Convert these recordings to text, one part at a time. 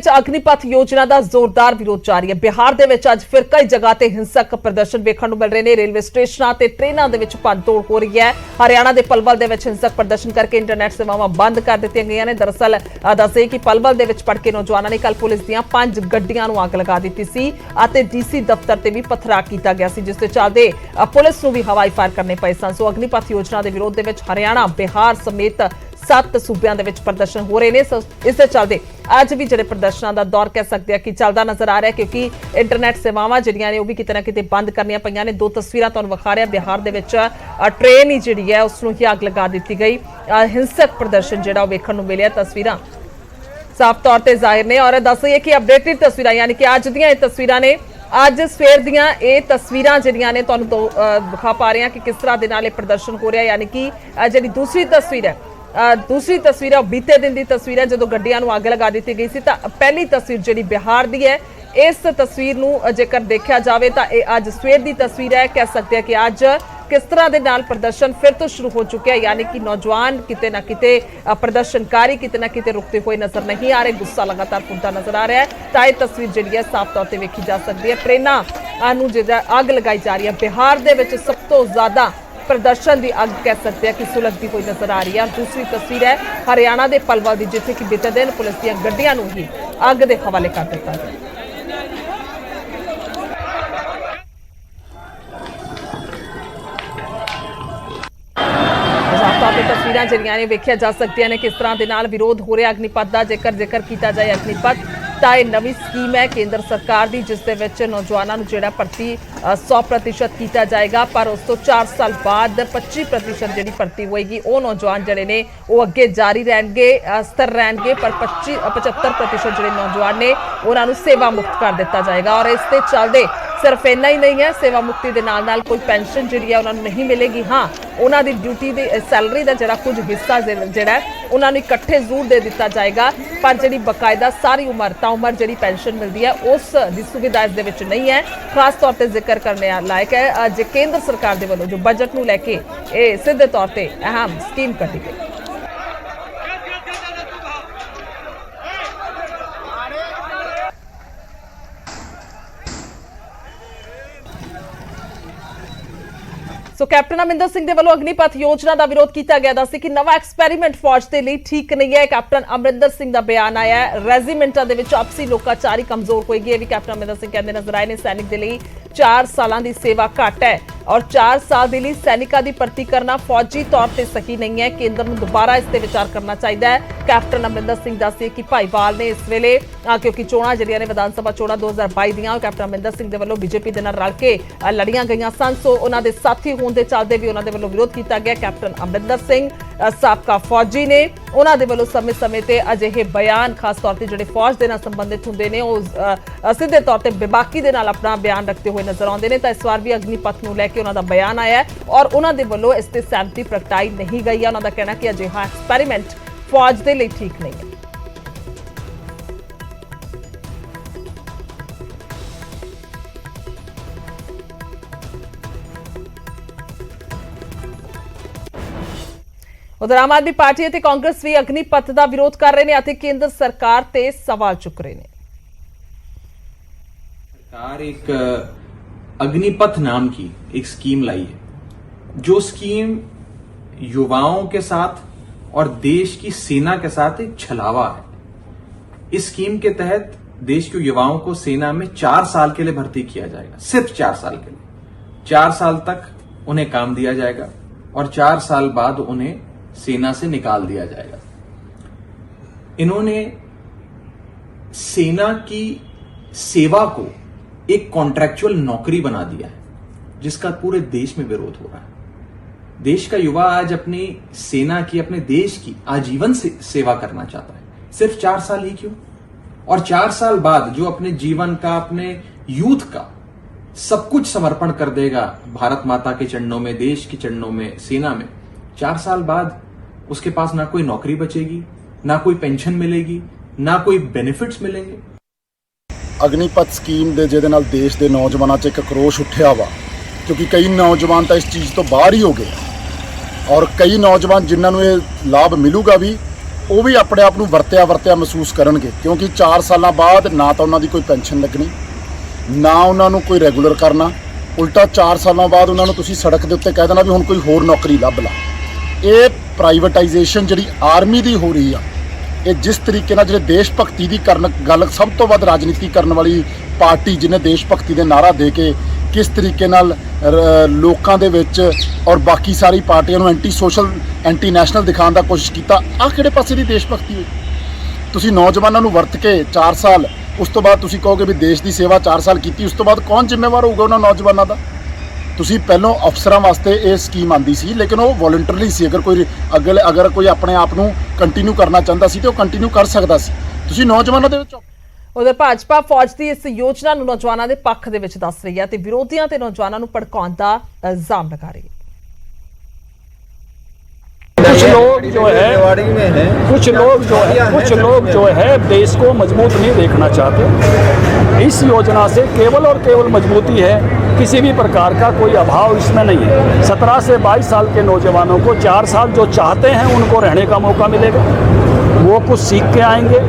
अग्निपथ योजना का जोरदार विरोध जारी है। बिहार के अज फिर कई जगह ते हिंसक प्रदर्शन देखने को मिल रहे हैं। रेलवे स्टेशनों ते ट्रेनों के भंनतोड़ हो रही है। हरियाणा के पलवल के हिंसक प्रदर्शन करके इंटरनेट सेवावां बंद कर दी गई ने। दरअसल दसे कि पलवल के भड़के नौजवानों ने कल पुलिस दी 5 गड्डियां नूं अग लगा दी सी और डीसी दफ्तर से भी पथराव किया गया, जिस दे चलते पुलिस नूं भी हवाई फायर करने पे सन। सो अग्निपथ योजना के विरोध में हरियाणा बिहार समेत 7 सूबों के प्रदर्शन हो रहे हैं। इस चलते अज भी जो प्रदर्शनों का दौर कह सकते हैं कि चलता नजर आ रहा है, क्योंकि इंटरनेट सेवावां जिहड़ियां ने वो भी किते ना किते बंद करनियां पईयां ने। 2 तस्वीरां तुहानूं विखा रहे हैं। बिहार दे विच ट्रेन ही जिहड़ी है उसनूं ही अग लगा दी गई। हिंसक प्रदर्शन जिहड़ा वो वेखण नूं मिलिआ। तस्वीरां साफ तौर पर जाहिर ने और दस्सिए कि अपडेटेड तस्वीरां यानी कि अज दियां ये तस्वीरां ने। अज सवेर दियां ये तस्वीरां जिहड़ियां ने तुहानूं विखा पा रहे हैं कि किस तरह दे नाल प्रदर्शन हो रहा है। यानी कि जिहड़ी दूसरी तस्वीर है, दूसरी तस्वीर बीते दिन की तस्वीर है जो गड्डियां नूं अग लगा दी गई सी। पहली तस्वीर जिहड़ी बिहार की है, इस तस्वीर नूं जेकर देखा जाए तो यह अज सवेर की तस्वीर है। कह सकते हैं कि अज किस तरह के नाल प्रदर्शन फिर तो शुरू हो चुके हैं, यानी कि नौजवान किते ना किते प्रदर्शनकारी किते ना किते रुकते हुए नजर नहीं आ रहे। गुस्सा लगातार फुलता नजर आ रहा है। तो यह तस्वीर जिहड़ी है साफ तौर पर वेखी जा सकती है। ट्रेनां नूं जिहड़ा अग लगाई जा रही है। बिहार दे विच सब तो ज्यादा प्रदर्शन की अग कह सकते हैं कि सुलगती हुई नजर आ रही है। दूसरी तस्वीर है हरियाणा के पलवल की, जिथे कि बीते दिन पुलिस दी गड्डियां नूं ही अग के हवाले कर दिता गया। तस्वीरें जिहड़ियां ने वेखिया जा सकदियां ने किस तरह के नाल विरोध हो रहा अग्निपथ का। जेकर किया जाए अग्निपथ तो यह नवी स्कीम है केंद्र सरकार की, जिस दे विच नौजवानों जिहड़ा भर्ती 100% किया जाएगा, पर उस तो 4 साल बाद 25% जिहड़ी भर्ती होएगी वो नौजवान जिहड़े ने वो अगे जारी रहणगे, स्थिर रहणगे, पर 75% जिहड़े नौजवान ने उन्होंने सेवा मुक्त कर दिता जाएगा। और इस ते चलदे सिर्फ इन्ना ही नहीं है, सेवा मुक्ति के नाल कोई पेंशन जिहड़ी है उन्होंने नहीं मिलेगी। हाँ, उन्होंने ड्यूटी की सैलरी का जिहड़ा कुछ हिस्सा जिहड़ा उन्होंने इकट्ठे जरूर दे दिता जाएगा, पर जिहड़ी बकायदा सारी उम्र जिहड़ी पेंशन मिलती है उस दी सुविधा इस दे विच नहीं है। खास तौर पर जिक्र करने लायक है जो केंद्र सरकार के वलों जो बजट नूं लैके ये सीधे तौर पर अहम स्कीम कढ़ी गई। सो कैप्टन अमरिंदर सिंह के वलों अग्निपथ योजना का विरोध किया गया था कि नवा एक्सपेरीमेंट फौज के लिए ठीक नहीं है। कैप्टन अमरिंदर सिंह का बयान आया है। रेजीमेंटा के आपसी लोकाचारी कमजोर होएगी, यह भी कैप्टन अमरिंदर सिंह कहते नजर आए ने। सैनिक के लिए 4 साल की सेवा घट है और 4 साल के लिए सैनिकों की भर्ती करना फौजी तौर पर सही नहीं है। केंद्र में दोबारा इस पर विचार करना चाहिए है। कैप्टन अमरिंदर सिंह दस्सिए कि भाईवाल ने इस वेले क्योंकि चोणां जिहड़ियां ने विधान सभा चोणां 2022 दियां कैप्टन अमरिंदर सिंह के वलों बीजेपी के नाल रल के लड़ियां गईयां सन। सो उन्हां दे साथी होने के चलते भी उन्हां दे वलों विरोध किया गया। कैप्टन अमरिंदर सिंह साबका फौजी ने, उन्हां दे वलों समय समय ते अजिहे बयान खास तौर पर जिहड़े फौज दे नाल संबंधित हुंदे ने वो सीधे तौर पर बेबाकी दे नाल अपना बयान रखते हुए नजर आउंदे ने। तां इस बार भी अग्निपथ नूं लैके उन्हां दा बयान आया है और उन्होंने वलों इस ते सहमति प्रगटाई नहीं गई है। उन्होंने कहना कि अजिहा एक्सपेरीमेंट फौज के लिए ठीक नहीं है। उधर आम आदमी पार्टी और कांग्रेस भी अग्निपथ का विरोध कर रहे हैं, केंद्र सरकार ते सवाल चुक रहे हैं। सरकार एक अग्निपथ नाम की एक स्कीम लाई है, जो स्कीम युवाओं के साथ और देश की सेना के साथ एक छलावा है। इस स्कीम के तहत देश के युवाओं को सेना में 4 साल के लिए भर्ती किया जाएगा, सिर्फ 4 साल के लिए। 4 साल तक उन्हें काम दिया जाएगा और 4 साल बाद उन्हें सेना से निकाल दिया जाएगा। इन्होंने सेना की सेवा को एक कॉन्ट्रैक्चुअल नौकरी बना दिया है, जिसका पूरे देश में विरोध हो रहा है। देश का युवा आज अपनी सेना की, अपने देश की आजीवन सेवा करना चाहता है। सिर्फ 4 साल ही क्यों? और 4 साल बाद जो अपने जीवन का, अपने यूथ का सब कुछ समर्पण कर देगा भारत माता के चरणों में, देश के चरणों में, सेना में, 4 साल बाद उसके पास ना कोई नौकरी बचेगी, ना कोई पेंशन मिलेगी, ना कोई बेनिफिट्स मिलेंगे। अग्निपथ स्कीम दे जिहदे नाल देश के नौजवानों 'च एक आक्रोश उठिया वा, क्योंकि कई नौजवान तो इस चीज़ तो बाहर ही हो गए और कई नौजवान जिन्होंने ये लाभ मिलूगा भी ਉਹ ਵੀ ਆਪਣੇ ਆਪ ਨੂੰ ਵਰਤਿਆ ਮਹਿਸੂਸ ਕਰਨਗੇ, ਕਿਉਂਕਿ 4 ਸਾਲਾਂ ਬਾਅਦ ਨਾ ਤਾਂ ਉਹਨਾਂ ਦੀ ਕੋਈ ਪੈਨਸ਼ਨ ਲੱਗਣੀ, ਨਾ ਉਹਨਾਂ ਨੂੰ ਕੋਈ ਰੈਗੂਲਰ ਕਰਨਾ, ਉਲਟਾ 4 ਸਾਲਾਂ ਬਾਅਦ ਉਹਨਾਂ ਨੂੰ ਤੁਸੀਂ ਸੜਕ ਦੇ ਉੱਤੇ ਕਹਿ ਦੇਣਾ ਵੀ ਹੁਣ ਕੋਈ ਹੋਰ ਨੌਕਰੀ ਲੱਭ ਲਾ। ਇਹ ਪ੍ਰਾਈਵੇਟਾਈਜੇਸ਼ਨ ਜਿਹੜੀ ਆਰਮੀ ਦੀ ਹੋ ਰਹੀ ਆ, ਇਹ ਜਿਸ ਤਰੀਕੇ ਨਾਲ ਜਿਹੜੇ ਦੇਸ਼ ਭਗਤੀ ਦੀ ਗੱਲ ਸਭ ਤੋਂ ਵੱਧ ਰਾਜਨੀਤੀ ਕਰਨ ਵਾਲੀ ਪਾਰਟੀ ਜਿਹਨੇ ਦੇਸ਼ ਭਗਤੀ ਦੇ ਨਾਅਰਾ ਦੇ ਕੇ ਕਿਸ ਤਰੀਕੇ ਨਾਲ ਲੋਕਾਂ ਦੇ ਵਿੱਚ ਔਰ ਬਾਕੀ ਸਾਰੀ ਪਾਰਟੀਆਂ ਨੂੰ ਐਂਟੀ ਸੋਸ਼ਲ ਐਂਟੀ ਨੈਸ਼ਨਲ ਦਿਖਾਉਣ ਦਾ ਕੋਸ਼ਿਸ਼ ਕੀਤਾ, ਆਹ ਕਿਹੜੇ ਪਾਸੇ ਦੀ ਦੇਸ਼ ਭਗਤੀ ਹੋਈ? ਤੁਸੀਂ ਨੌਜਵਾਨਾਂ ਨੂੰ ਵਰਤ ਕੇ 4 ਸਾਲ, ਉਸ ਤੋਂ ਬਾਅਦ ਤੁਸੀਂ ਕਹੋਗੇ ਵੀ ਦੇਸ਼ ਦੀ ਸੇਵਾ 4 ਸਾਲ ਕੀਤੀ, ਉਸ ਤੋਂ ਬਾਅਦ ਕੌਣ ਜ਼ਿੰਮੇਵਾਰ ਹੋਊਗਾ ਉਹਨਾਂ ਨੌਜਵਾਨਾਂ ਦਾ? ਤੁਸੀਂ ਪਹਿਲੋਂ ਅਫਸਰਾਂ ਵਾਸਤੇ ਇਹ ਸਕੀਮ ਆਂਦੀ ਸੀ, ਲੇਕਿਨ ਉਹ ਵੋਲੰਟਰਲੀ ਸੀ। ਅਗਰ ਕੋਈ ਆਪਣੇ ਆਪ ਨੂੰ ਕੰਟੀਨਿਊ ਕਰਨਾ ਚਾਹੁੰਦਾ ਸੀ ਤੇ ਉਹ ਕੰਟੀਨਿਊ ਕਰ ਸਕਦਾ ਸੀ। ਤੁਸੀਂ ਨੌਜਵਾਨਾਂ ਦੇ ਵਿੱਚ ਉਧਰ ਭਾਜਪਾ ਫੌਜ ਦੀ ਇਸ ਯੋਜਨਾ ਨੂੰ ਨੌਜਵਾਨਾਂ ਦੇ ਪੱਖ ਦੇ ਵਿੱਚ ਦੱਸ ਰਹੀ ਹੈ ਤੇ ਵਿਰੋਧੀਆਂ ਤੇ ਨੌਜਵਾਨਾਂ ਨੂੰ ਭੜਕਾਉਣ ਦਾ ਇਲਜ਼ਾਮ ਲਗਾ ਰਹੀ ਹੈ। कुछ लोग जो है देश को मजबूत नहीं देखना चाहते। इस योजना से केवल और केवल मजबूती है, किसी भी प्रकार का कोई अभाव इसमें नहीं है। 17 से 22 साल के नौजवानों को 4 साल जो चाहते हैं उनको रहने का मौका मिलेगा। वो कुछ सीख के आएंगे,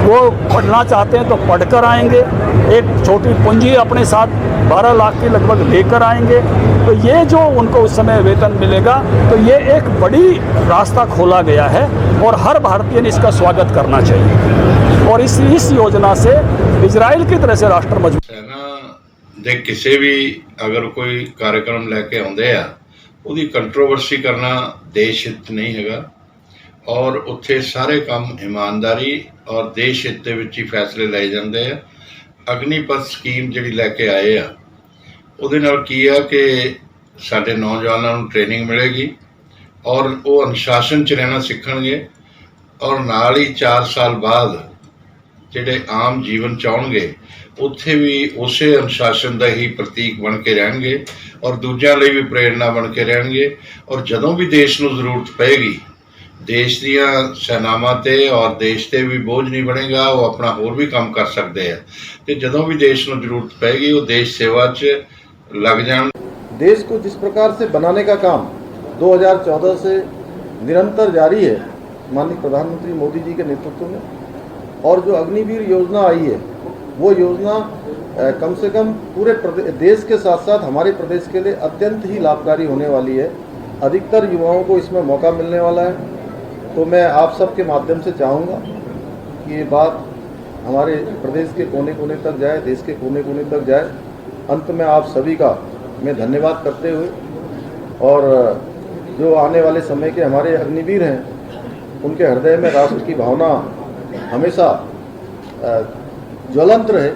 वो पढ़ना चाहते हैं तो पढ़कर आएंगे, एक छोटी पूंजी अपने साथ 12 लाख के लगभग लेकर आएंगे। तो ये जो उनको उस समय वेतन मिलेगा, तो ये एक बड़ी रास्ता खोला गया है और हर भारतीय ने इसका स्वागत करना चाहिए। और इस योजना से इजराइल की तरह से राष्ट्र मजबूत सेना दे किसी भी अगर कोई कार्यक्रम लैके आउंदे आ, उहदी कंट्रोवर्सी करना देश हित नहीं हैगा और उत्थे सारे काम ईमानदारी और देश हित दे विच ही फैसले लए जांदे आ। अग्निपथ स्कीम जिहड़ी लैके आए आ, ਉਹਦੇ ਨਾਲ ਕੀ ਆ ਕਿ ਸਾਡੇ ਨੌਜਵਾਨਾਂ ਨੂੰ ਟ੍ਰੇਨਿੰਗ ਮਿਲੇਗੀ ਔਰ ਉਹ ਅਨੁਸ਼ਾਸਨ 'ਚ ਰਹਿਣਾ ਸਿੱਖਣਗੇ ਔਰ ਨਾਲ ਹੀ 4 ਸਾਲ ਬਾਅਦ ਜਿਹੜੇ ਆਮ ਜੀਵਨ ਚਾਹਣਗੇ ਉੱਥੇ ਵੀ ਉਸੇ ਅਨੁਸ਼ਾਸਨ ਦਾ ਹੀ ਪ੍ਰਤੀਕ ਬਣ ਕੇ ਰਹਿਣਗੇ ਔਰ ਦੂਜਿਆਂ ਲਈ ਵੀ ਪ੍ਰੇਰਨਾ ਬਣ ਕੇ ਰਹਿਣਗੇ। ਔਰ ਜਦੋਂ ਵੀ ਦੇਸ਼ ਨੂੰ ਜ਼ਰੂਰਤ ਪਏਗੀ, ਦੇਸ਼ ਦੀਆਂ ਸੈਨਾਵਾਂ ਤੇ ਔਰ ਦੇਸ਼ ਤੇ ਵੀ ਬੋਝ ਨਹੀਂ ਬਣੇਗਾ, ਉਹ ਆਪਣਾ ਹੋਰ ਵੀ ਕੰਮ ਕਰ ਸਕਦੇ ਆ ਤੇ ਜਦੋਂ ਵੀ ਦੇਸ਼ ਨੂੰ ਜ਼ਰੂਰਤ ਪਏਗੀ ਉਹ ਦੇਸ਼ ਸੇਵਾ 'ਚ लग जान। देश को जिस प्रकार से बनाने का काम 2014 से निरंतर जारी है माननीय प्रधानमंत्री मोदी जी के नेतृत्व में, और जो अग्निवीर योजना आई है वो योजना कम से कम पूरे देश के साथ साथ हमारे प्रदेश के लिए अत्यंत ही लाभकारी होने वाली है। अधिकतर युवाओं को इसमें मौका मिलने वाला है। तो मैं आप सब के माध्यम से चाहूँगा कि ये बात हमारे प्रदेश के कोने कोने तक जाए, देश के कोने कोने तक जाए। अंत में आप सभी का मैं धन्यवाद करते हुए, और जो आने वाले समय के हमारे अग्निवीर हैं उनके हृदय में राष्ट्र की भावना हमेशा ज्वलंत रहे,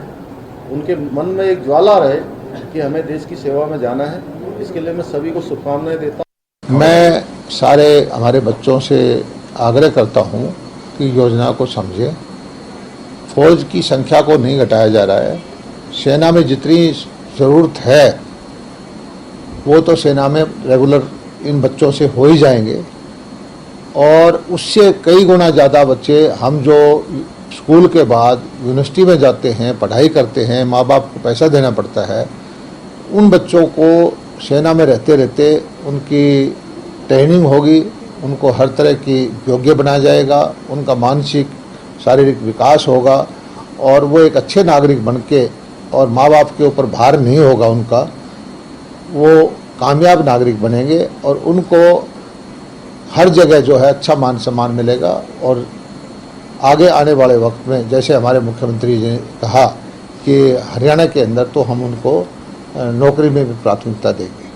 उनके मन में एक ज्वाला रहे कि हमें देश की सेवा में जाना है। इसके लिए मैं सभी को शुभकामनाएं देता हूँ। मैं सारे हमारे बच्चों से आग्रह करता हूँ कि योजना को समझें। फौज की संख्या को नहीं घटाया जा रहा है। सेना में जितनी ज़रूरत है वो तो सेना में रेगुलर इन बच्चों से हो ही जाएंगे, और उससे कई गुना ज़्यादा बच्चे हम जो स्कूल के बाद यूनिवर्सिटी में जाते हैं, पढ़ाई करते हैं, माँ बाप को पैसा देना पड़ता है, उन बच्चों को सेना में रहते रहते उनकी ट्रेनिंग होगी, उनको हर तरह की योग्य बनाया जाएगा, उनका मानसिक शारीरिक विकास होगा और वो एक अच्छे नागरिक बन के, और माँ बाप के ऊपर भार नहीं होगा उनका, वो कामयाब नागरिक बनेंगे और उनको हर जगह जो है अच्छा मान सम्मान मिलेगा। और आगे आने वाले वक्त में जैसे हमारे मुख्यमंत्री जी ने कहा कि हरियाणा के अंदर तो हम उनको नौकरी में भी प्राथमिकता देंगे।